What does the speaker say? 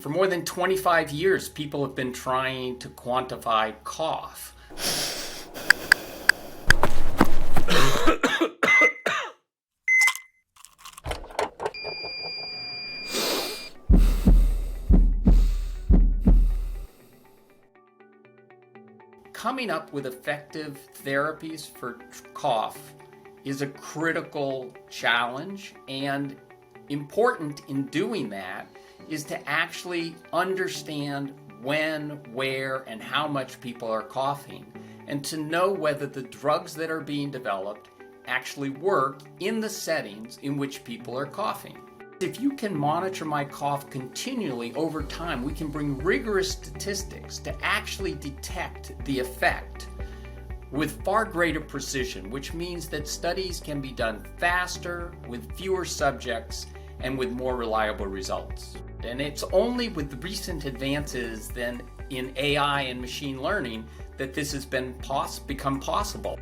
For more than 25 years, people have been trying to quantify cough. Coming up with effective therapies for cough is a critical challenge, and important in doing that is to actually understand when, where, and how much people are coughing, and to know whether the drugs that are being developed actually work in the settings in which people are coughing. If you can monitor my cough continually over time, we can bring rigorous statistics to actually detect the effect with far greater precision, which means that studies can be done faster, with fewer subjects, and with more reliable results. And it's only with recent advances in AI and machine learning that this has become possible.